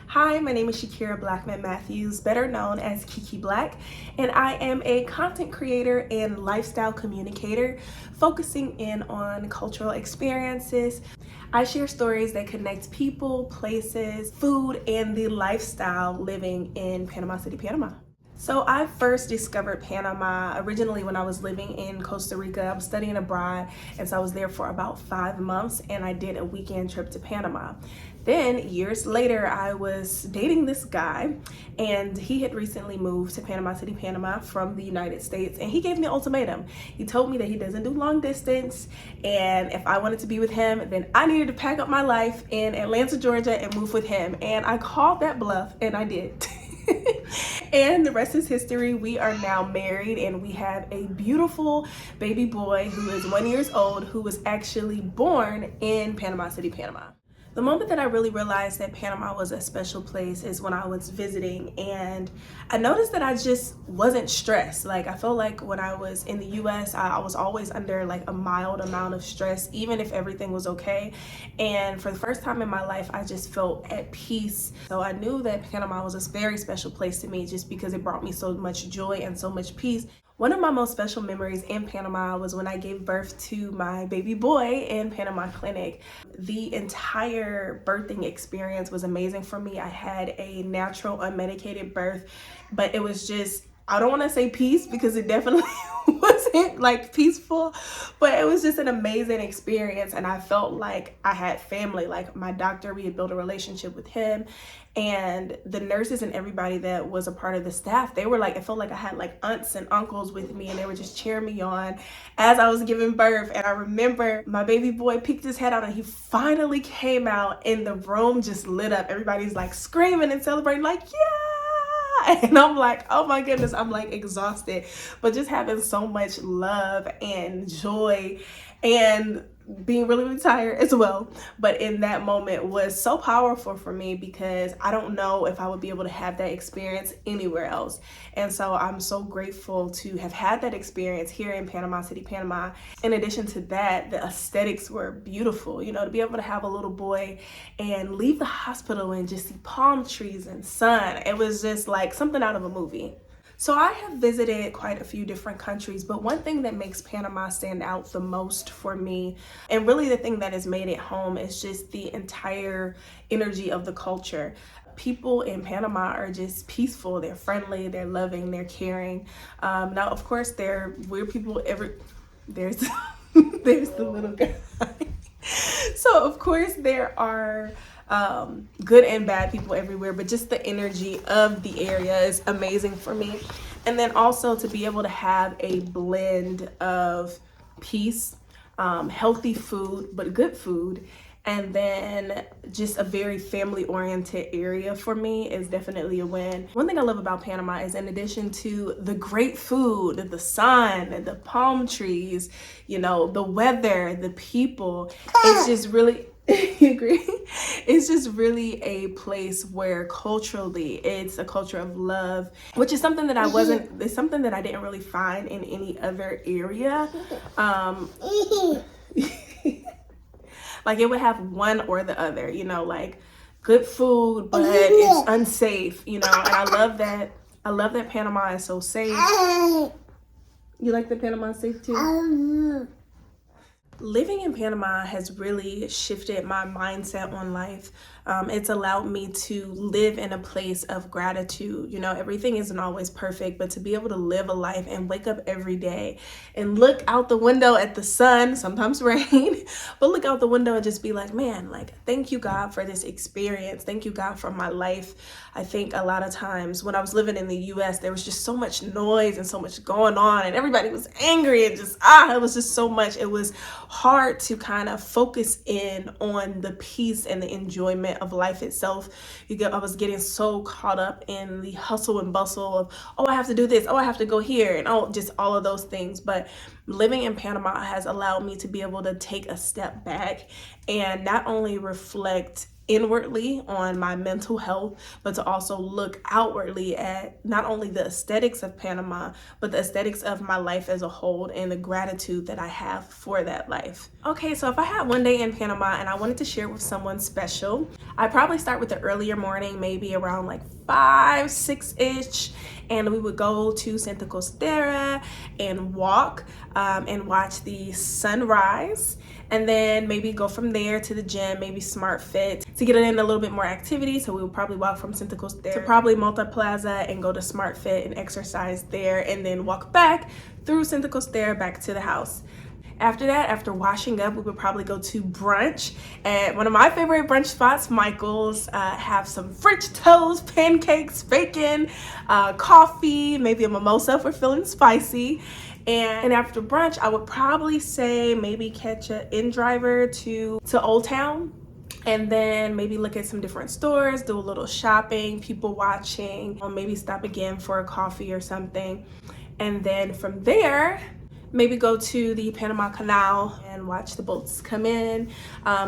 Hi, my name is Shakira Blackman Matthews, better known as Kiki Black, and I am a content creator and lifestyle communicator focusing in on cultural experiences. I share stories that connect people, places, food, and the lifestyle living in Panama City, Panama. So I first discovered Panama originally when I was living in Costa Rica. I was studying abroad, and so I was there for about 5 months, and I did a weekend trip to Panama. Then years later, I was dating this guy, and he had recently moved to Panama City, Panama from the United States, and he gave me an ultimatum. He told me that he doesn't do long distance, and if I wanted to be with him, then I needed to pack up my life in Atlanta, Georgia, and move with him. And I called that bluff, and I did. And the rest is history. We are now married and we have a beautiful baby boy who is 1 year old, who was actually born in Panama City, Panama. The moment that I really realized that Panama was a special place is when I was visiting, and I noticed that I just wasn't stressed. Like, I felt like when I was in the US, I was always under like a mild amount of stress, even if everything was okay. And for the first time in my life, I just felt at peace. So I knew that Panama was a very special place to me just because it brought me so much joy and so much peace. One of my most special memories in Panama was when I gave birth to my baby boy in Panama Clinic. The entire birthing experience was amazing for me. I had a natural, unmedicated birth, but it was just, I don't want to say peace because it definitely wasn't like peaceful, but it was just an amazing experience. And I felt like I had family. Like, my doctor, we had built a relationship with him, and the nurses and everybody that was a part of the staff, they were like, it felt like I had like aunts and uncles with me, and they were just cheering me on as I was giving birth. And I remember my baby boy peeked his head out and he finally came out, and the room just lit up. Everybody's like screaming and celebrating, like, yeah. And I'm like, oh my goodness, I'm like exhausted, but just having so much love and joy and being really, really tired as well. But in that moment was so powerful for me because I don't know if I would be able to have that experience anywhere else. And so I'm so grateful to have had that experience here in Panama City, Panama. In addition to that, the aesthetics were beautiful. You know, to be able to have a little boy and leave the hospital and just see palm trees and sun, it was just like something out of a movie. So I have visited quite a few different countries, but one thing that makes Panama stand out the most for me, and really the thing that has made it home, is just the entire energy of the culture. People in Panama are just peaceful, they're friendly, they're loving, they're caring. Now, of course, there are weird people there's there's the little guy. So of course there are good and bad people everywhere, but just the energy of the area is amazing for me. And then also to be able to have a blend of peace, healthy food, but good food, and then just a very family-oriented area for me is definitely a win. One thing I love about Panama is, in addition to the great food, the sun, the palm trees, you know, the weather, the people, it's just really, you agree? It's just really a place where culturally it's a culture of love, which is something that it's something that I didn't really find in any other area. Like, it would have one or the other, you know, like good food, but it's unsafe, you know. And I love that Panama is so safe. You like that Panama is safe too? Living in Panama has really shifted my mindset on life. It's allowed me to live in a place of gratitude. You know, everything isn't always perfect, but to be able to live a life and wake up every day and look out the window at the sun, sometimes rain, but look out the window and just be like, man, like, thank you, God, for this experience. Thank you, God, for my life. I think a lot of times when I was living in the US, there was just so much noise and so much going on, and everybody was angry and just, it was just so much. It was hard to kind of focus in on the peace and the enjoyment of life itself. I was getting so caught up in the hustle and bustle of, oh, I have to do this, oh, I have to go here, and just all of those things. But living in Panama has allowed me to be able to take a step back and not only reflect inwardly on my mental health, but to also look outwardly at not only the aesthetics of Panama, but the aesthetics of my life as a whole and the gratitude that I have for that life. Okay, so if I had one day in Panama and I wanted to share with someone special, I'd probably start with the earlier morning, maybe around like 5, 6-ish, and we would go to Santa Costera and walk and watch the sunrise, and then maybe go from there to the gym, maybe Smart Fit, to get in a little bit more activity. So we would probably walk from Santa Costera to probably Multi Plaza and go to Smart Fit and exercise there, and then walk back through Santa Costera back to the house. After that, after washing up, we would probably go to brunch at one of my favorite brunch spots, Michael's. Have some French toast, pancakes, bacon, coffee, maybe a mimosa if we're feeling spicy. And after brunch, I would probably say maybe catch an in-driver to Old Town, and then maybe look at some different stores, do a little shopping, people watching, or maybe stop again for a coffee or something. And then from there, maybe go to the Panama Canal and watch the boats come in.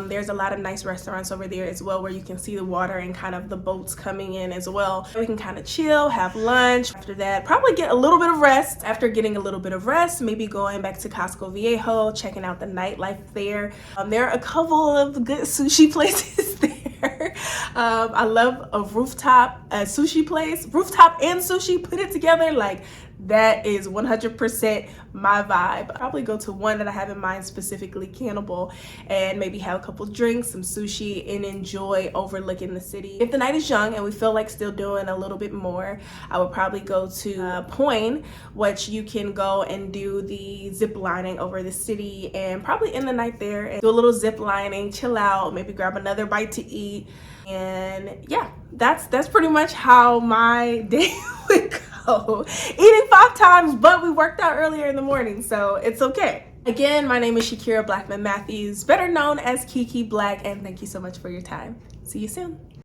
There's a lot of nice restaurants over there as well where you can see the water and kind of the boats coming in as well. We can kind of chill, have lunch. After that, probably get a little bit of rest. After getting a little bit of rest, maybe going back to Casco Viejo, checking out the nightlife there. There are a couple of good sushi places there. I love a rooftop sushi place. Rooftop and sushi, put it together, like that is 100% my vibe. Probably go to one that I have in mind, specifically Cannibal, and maybe have a couple drinks, some sushi, and enjoy overlooking the city. If the night is young and we feel like still doing a little bit more, I would probably go to Point, which you can go and do the zip lining over the city, and probably end the night there and do a little zip lining, chill out, maybe grab another bite to eat. And yeah, that's pretty much how my day would go. Eating 5 times, but we worked out earlier in the morning, so it's okay. Again, my name is Shakira Blackman Matthews, better known as Kiki Black, and thank you so much for your time. See you soon.